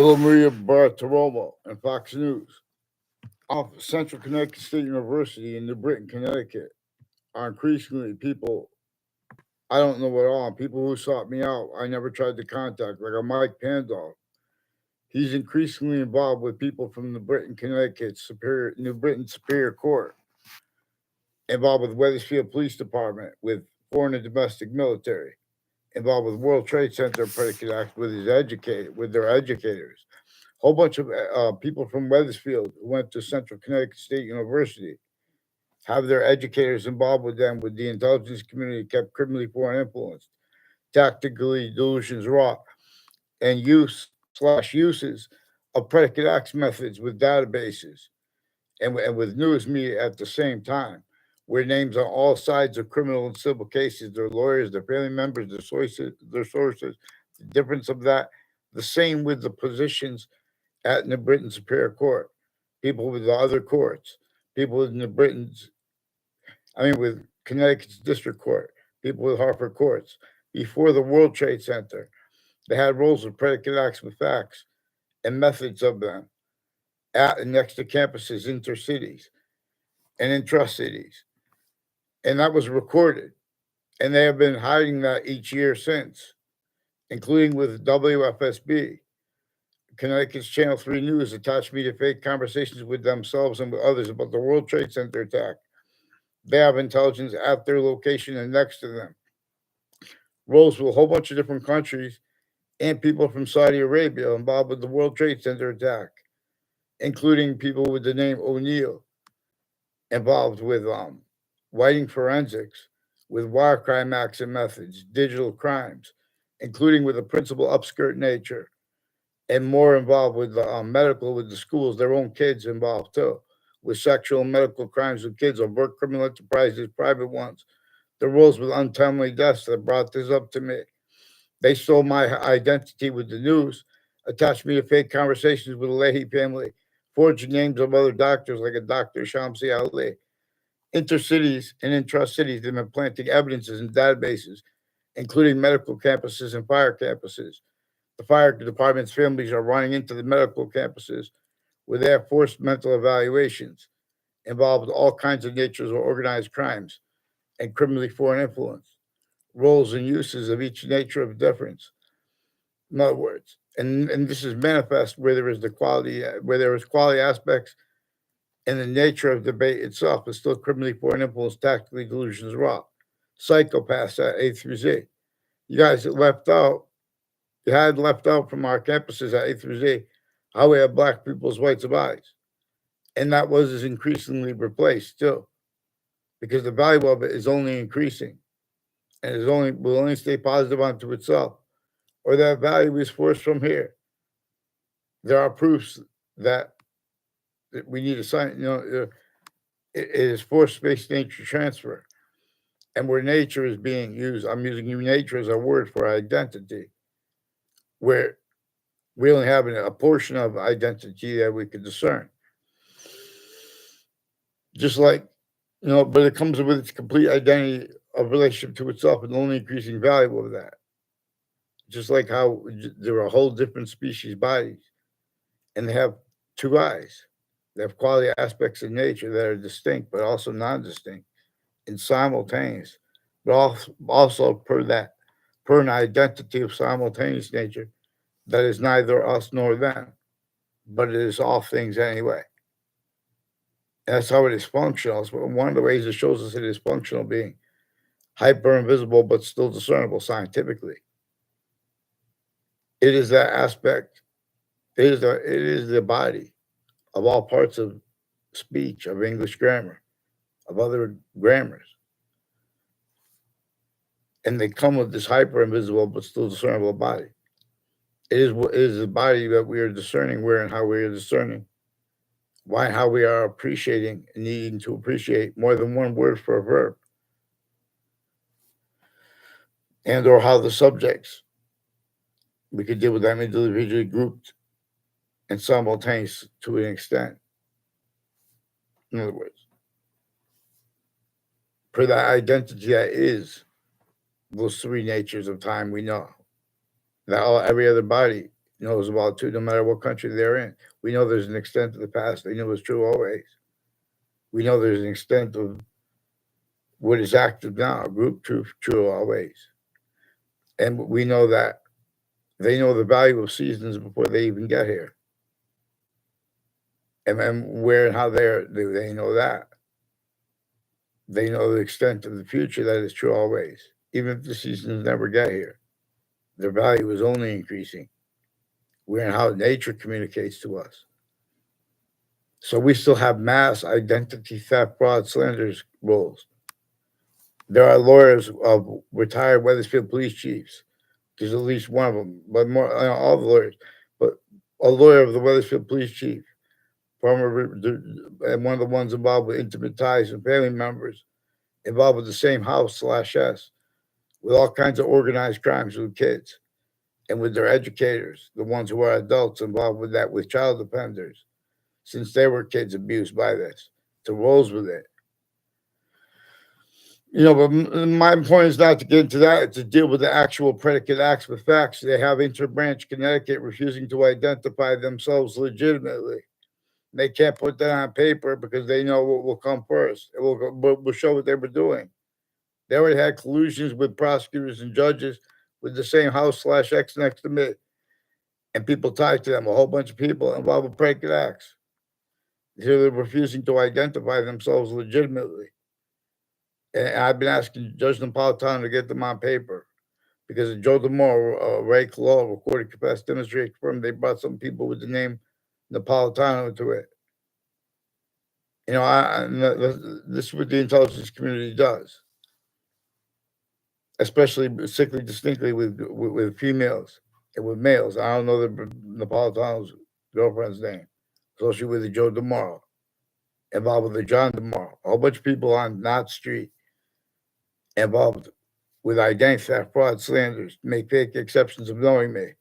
Maria Bartiromo and Fox News off Central Connecticut State University in New Britain, Connecticut are increasingly people I don't know at all. People who sought me out, I never tried to contact, like a Mike Pandolf. He's increasingly involved with people from the Britain, Connecticut Superior New Britain Superior Court, involved with Wethersfield Police Department, with foreign and domestic military, involved with World Trade Center predicate acts with his educated with their educators. Whole bunch of people from Wethersfield who went to Central Connecticut State University have their educators involved with them with the intelligence community kept criminally foreign influenced, tactically delusions wrought, and uses of predicate acts methods with databases and with news media at the same time, where names on all sides of criminal and civil cases, their lawyers, their family members, their sources, the difference of that, the same with the positions at New Britain Superior Court, people with the other courts, people with New Britain's, with Connecticut's District Court, people with Hartford courts. Before the World Trade Center, they had roles of predicate acts with facts and methods of them at and next to campuses, intercities, and intra-cities. And that was recorded. And they have been hiding that each year since, including with WFSB. Connecticut's Channel 3 News attached me to fake conversations with themselves and with others about the World Trade Center attack. They have intelligence at their location and next to them. Roles with a whole bunch of different countries and people from Saudi Arabia involved with the World Trade Center attack, including people with the name O'Neill, involved with whiting forensics, with wire crime acts and methods, digital crimes, including with a principal upskirt nature, and more involved with the medical, with the schools, their own kids involved too, with sexual and medical crimes with kids, overt criminal enterprises, private ones. The roles with untimely deaths that brought this up to me. They stole my identity with the news, attached me to fake conversations with the Leahy family, forged names of other doctors like a Dr. Shamsi Ali. Intercities and intra-cities, they've been planting evidences in databases, including medical campuses and fire campuses. The fire department's families are running into the medical campuses where they have forced mental evaluations involved with all kinds of natures of organized crimes and criminally foreign influence, roles and uses of each nature of difference. In other words, and this is manifest where there is the quality, where there is quality aspects and the nature of debate itself is still criminally foreign influence, tactically delusions raw. Psychopaths at A through Z. You guys that left out, you had left out from our campuses at A through Z how we have black people's whites of eyes. And that was is increasingly replaced still because the value of it is only increasing and is only will only stay positive unto itself. Or that value is forced from here. There are proofs that, that we need to sign, it is forced space nature transfer. And where nature is being used, I'm using nature as a word for identity, where we only have a portion of identity that we can discern. Just like, but it comes with its complete identity of relationship to itself and only increasing value of that. Just like how there are whole different species bodies and they have two eyes. They have quality aspects in nature that are distinct but also non-distinct and simultaneous, but also per an identity of simultaneous nature that is neither us nor them, but it is all things anyway. And that's how it is functional. It's one of the ways it shows us it is functional, being hyper invisible but still discernible scientifically. It is that aspect. It is the body of all parts of speech, of English grammar, of other grammars, and they come with this hyper invisible but still discernible body. It is the body that we are discerning where and how we are discerning why and how we are appreciating and needing to appreciate more than one word for a verb, and or how the subjects we could deal with them individually grouped and simultaneous to an extent. In other words, for that identity that is those three natures of time we know that every other body knows about too, no matter what country they're in. We know there's an extent of the past they knew was true always. We know there's an extent of what is active now, group truth, true always. And we know that they know the value of seasons before they even get here. And then where and how they know that. They know the extent of the future that is true always, even if the seasons never get here. Their value is only increasing. Where and how nature communicates to us. So we still have mass identity theft, fraud, slanders rules. There are lawyers of retired Weathersfield police chiefs. There's at least one of them, but more all the lawyers. But a lawyer of the Weathersfield police chief, former and one of the ones involved with intimate ties and family members involved with the same house slash S, with all kinds of organized crimes with kids and with their educators, the ones who are adults involved with that, with child offenders, since they were kids abused by this, to rolls with it. But my point is not to get into that. It's to deal with the actual predicate acts with facts. They have Interbranch Connecticut refusing to identify themselves legitimately. They can't put that on paper because they know what will come first. We'll show what they were doing. They already had collusions with prosecutors and judges with the same house slash X next to me. And people tied to them, a whole bunch of people involved with predicate acts. They're refusing to identify themselves legitimately. And I've been asking Judge Napolitano to get them on paper because Joe DeMore, Ray Collo, recorded, confessed, demonstrated, confirmed they brought some people with the name Napolitano to it. This is what the intelligence community does, especially particularly distinctly with females and with males. I don't know Napolitano's girlfriend's name, especially with the Joe DeMore, involved with the John DeMore, a whole bunch of people on Knott Street involved with identity theft, fraud, slanders, make fake exceptions of knowing me,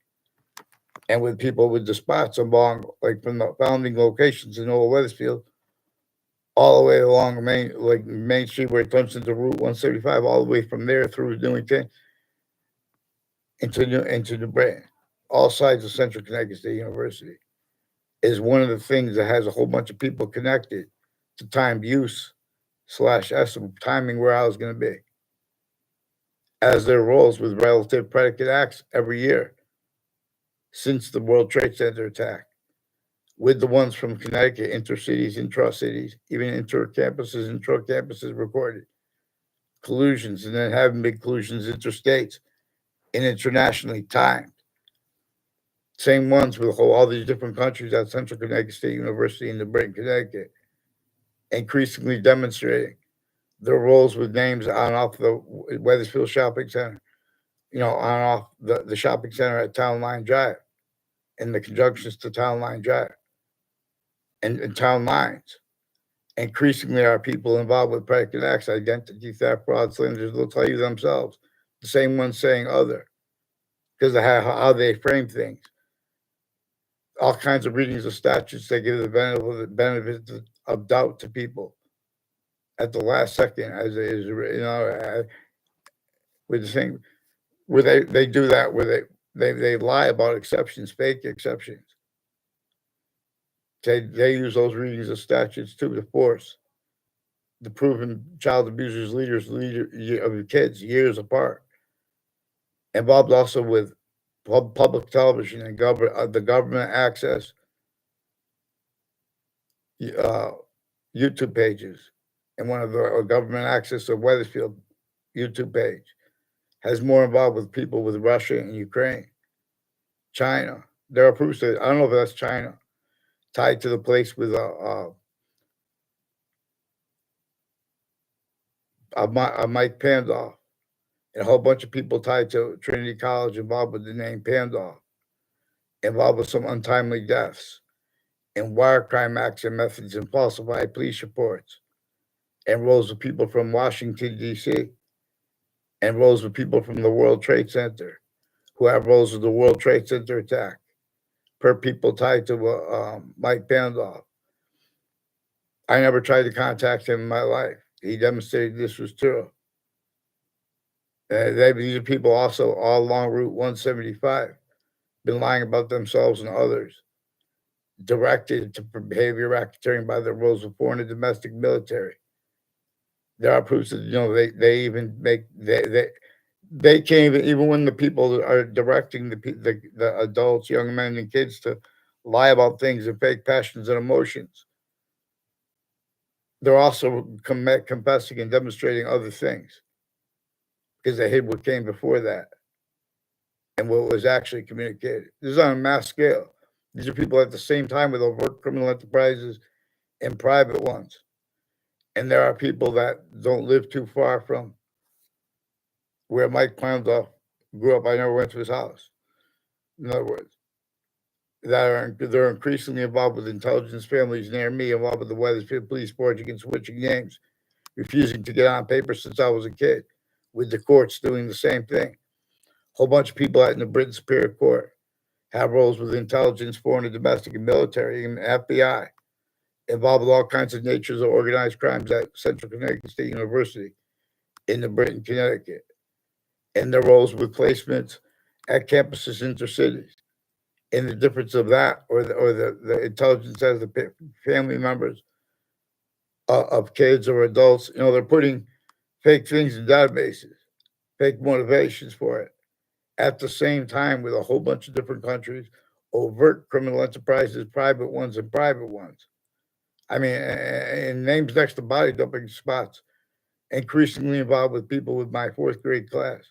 and with people with the spots along, like from the founding locations in Old Weathersfield, all the way along Main Street where it turns into Route 175, all the way from there through Newington into New Britain, all sides of Central Connecticut State University, is one of the things that has a whole bunch of people connected to timed use slash estimate timing where I was going to be, as their roles with relative predicate acts every year since the World Trade Center attack, with the ones from Connecticut, intercities, intra-cities, even inter-campuses, intra-campuses recorded, collusions, and then having big collusions interstates and internationally timed. Same ones with all these different countries at Central Connecticut State University in New Britain, Connecticut, increasingly demonstrating their roles with names on and off the Weathersfield Shopping Center, on and off the shopping center at Town Line Drive and the conjunctions to Town Line Drive and town lines. Increasingly, are people involved with predicate acts, identity theft, fraud, slanders. They'll tell you themselves, the same ones saying other, because of how they frame things. All kinds of readings of statutes they give the benefit of doubt to people at the last second, as it is, with the thing where they do that, where they lie about exceptions, fake exceptions. They use those readings of statutes too to force the proven child abusers, leader of kids years apart. Involved also with public television and the government access uh, YouTube pages, and one of the government access of Weathersfield YouTube page has more involved with people with Russia and Ukraine, China. There are proofs that I don't know if that's China tied to the place with Mike Pandoff and a whole bunch of people tied to Trinity College involved with the name Pandoff, involved with some untimely deaths and wire crime acts and methods and falsified police reports, and roles of people from Washington, D.C., and roles of people from the World Trade Center who have roles of the World Trade Center attack, per people tied to Mike Pandoff. I never tried to contact him in my life. He demonstrated this was true. These are people also all along Route 175 been lying about themselves and others, directed to behavior racketeering by their roles of foreign and domestic military. There are proofs that they even make they can't even when the people that are directing the adults, young men, and kids to lie about things and fake passions and emotions. They're also confessing and demonstrating other things because they hid what came before that and what was actually communicated. This is on a mass scale. These are people at the same time with overt criminal enterprises and private ones. And there are people that don't live too far from where Mike Poundall grew up. I never went to his house. In other words, they're increasingly involved with intelligence families near me, involved with the Weathersfield Police Force against switching names, refusing to get on paper since I was a kid, with the courts doing the same thing. Whole bunch of people out in the Britain Superior Court have roles with intelligence, foreign and domestic, and military, and FBI, involved with all kinds of natures of organized crimes at Central Connecticut State University in the Britain, Connecticut, and their roles with placements at campuses intercities. And the difference of that, or the intelligence as the family members of kids or adults, they're putting fake things in databases, fake motivations for it. At the same time, with a whole bunch of different countries, overt criminal enterprises, private ones, and private ones. I mean, and names next to body dumping spots, increasingly involved with people with my fourth grade class,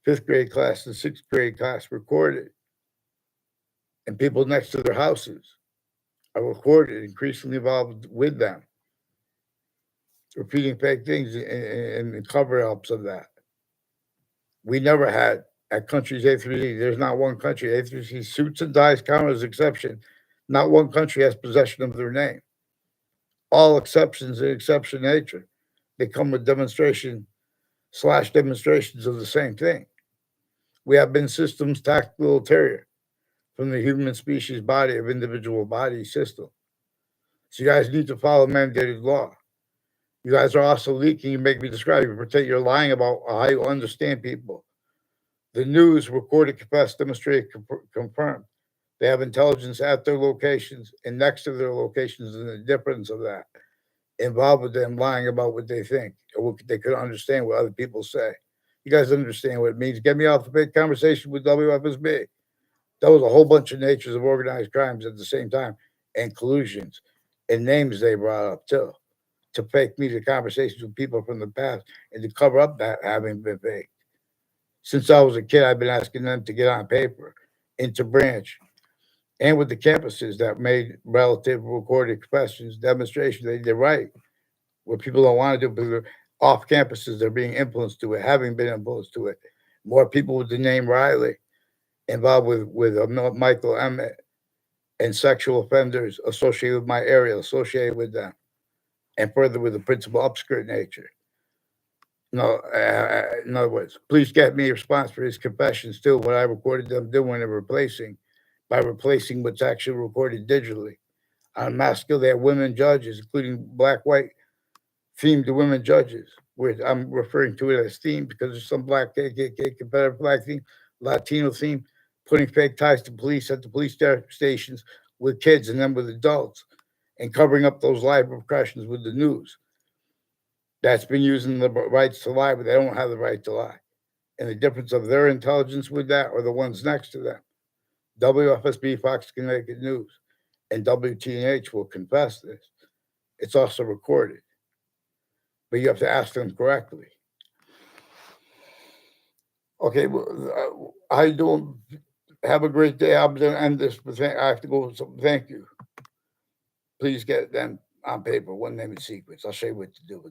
fifth grade class, and sixth grade class recorded, and people next to their houses are recorded, increasingly involved with them, repeating fake things and cover ups of that. We never had at countries A through Z. There's not one country A through Z. Suits and dies count as exception. Not one country has possession of their name. All exceptions in exception nature. They come with demonstrations of the same thing. We have been systems tactical ulterior from the human species body of individual body system. So you guys need to follow mandated law. You guys are also leaking. You make me describe. You pretend you're lying about how you understand people. The news recorded, confessed, demonstrated, confirmed. They have intelligence at their locations and next to their locations, and the difference of that involved with them lying about what they think or what they could understand what other people say. You guys understand what it means. Get me off the big conversation with WFSB. That was a whole bunch of natures of organized crimes at the same time and collusions and names they brought up too to fake me the conversations with people from the past and to cover up that having been fake. Since I was a kid, I've been asking them to get on paper into branch and with the campuses that made relative recorded questions, demonstrations they did right, where people don't want to do, but off campuses, they're being influenced to it, having been influenced to it. More people with the name Riley involved with Michael Emmett and sexual offenders associated with my area, associated with them, and further with the principal upskirt nature. No, in other words, please get me a response for his confessions too. What I recorded them doing and replacing by replacing what's actually recorded digitally. On mass scale, they have women judges, including black, white, themed to women judges. Where I'm referring to it as themed because there's some black KKK Confederate flag theme, Latino theme, putting fake ties to police at the police stations with kids and then with adults, and covering up those live repercussions with the news. That's been using the rights to lie, but they don't have the right to lie. And the difference of their intelligence with that or the ones next to them. WFSB, Fox Connecticut News, and WTNH will confess this. It's also recorded, but you have to ask them correctly. Okay, well, how you doing? Have a great day. I'm going to end this, but I have to go. So thank you. Please get them on paper, one name and sequence. I'll show you what to do with